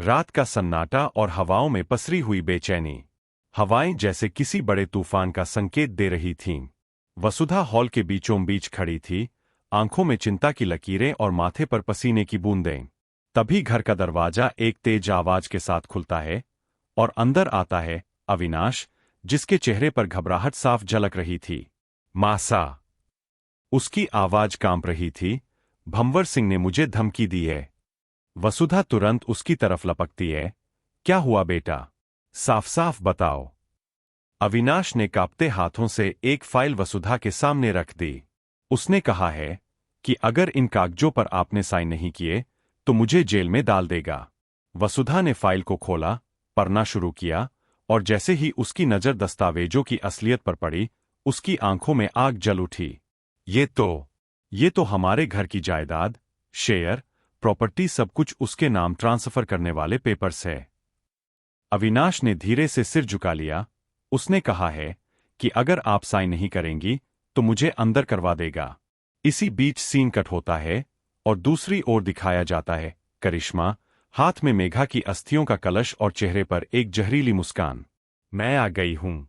रात का सन्नाटा और हवाओं में पसरी हुई बेचैनी। हवाएं जैसे किसी बड़े तूफान का संकेत दे रही थीं। वसुधा हॉल के बीचों बीच खड़ी थी, आंखों में चिंता की लकीरें और माथे पर पसीने की बूंदें। तभी घर का दरवाजा एक तेज आवाज के साथ खुलता है और अंदर आता है अविनाश, जिसके चेहरे पर घबराहट साफ झलक रही थी। मासा, उसकी आवाज कांप रही थी। भंवर सिंह ने मुझे धमकी दी है। वसुधा तुरंत उसकी तरफ लपकती है। क्या हुआ बेटा? साफ साफ बताओ। अविनाश ने कांपते हाथों से एक फाइल वसुधा के सामने रख दी। उसने कहा है कि अगर इन कागजों पर आपने साइन नहीं किए तो मुझे जेल में डाल देगा। वसुधा ने फाइल को खोला, पढ़ना शुरू किया, और जैसे ही उसकी नजर दस्तावेजों की असलियत पर पड़ी, उसकी आंखों में आग जल उठी। ये तो हमारे घर की जायदाद, शेयर, प्रॉपर्टी, सब कुछ उसके नाम ट्रांसफर करने वाले पेपर्स है। अविनाश ने धीरे से सिर झुका लिया। उसने कहा है कि अगर आप साइन नहीं करेंगी तो मुझे अंदर करवा देगा। इसी बीच सीन कट होता है और दूसरी ओर दिखाया जाता है करिश्मा, हाथ में मेघा की अस्थियों का कलश और चेहरे पर एक जहरीली मुस्कान। मैं आ गई हूं,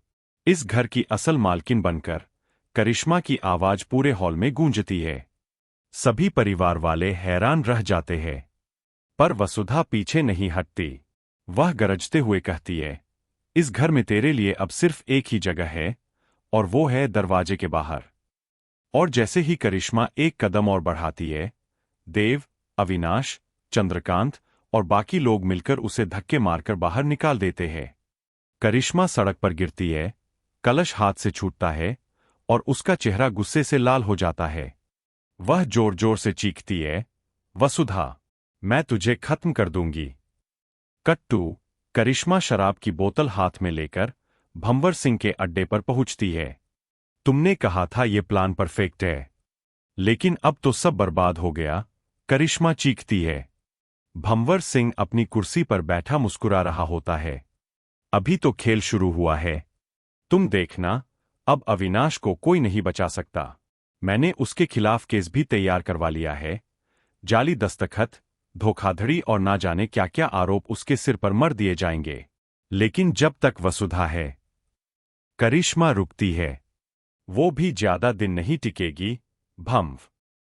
इस घर की असल मालकिन बनकर। करिश्मा की आवाज पूरे हॉल में गूंजती है। सभी परिवार वाले हैरान रह जाते हैं, पर वसुधा पीछे नहीं हटती। वह गरजते हुए कहती है, इस घर में तेरे लिए अब सिर्फ एक ही जगह है, और वो है दरवाजे के बाहर। और जैसे ही करिश्मा एक कदम और बढ़ाती है, देव, अविनाश, चंद्रकांत और बाकी लोग मिलकर उसे धक्के मारकर बाहर निकाल देते हैं। करिश्मा सड़क पर गिरती है, कलश हाथ से छूटता है और उसका चेहरा गुस्से से लाल हो जाता है। वह जोर जोर से चीखती है, वसुधा, मैं तुझे खत्म कर दूंगी। कट्टू, करिश्मा शराब की बोतल हाथ में लेकर भंवर सिंह के अड्डे पर पहुंचती है। तुमने कहा था ये प्लान परफेक्ट है, लेकिन अब तो सब बर्बाद हो गया, करिश्मा चीखती है। भंवर सिंह अपनी कुर्सी पर बैठा मुस्कुरा रहा होता है। अभी तो खेल शुरू हुआ है। तुम देखना, अब अविनाश को कोई नहीं बचा सकता। मैंने उसके खिलाफ केस भी तैयार करवा लिया है। जाली दस्तखत, धोखाधड़ी और ना जाने क्या क्या आरोप उसके सिर पर मर दिए जाएंगे। लेकिन जब तक वसुधा है, करिश्मा रुकती है, वो भी ज्यादा दिन नहीं टिकेगी। भंव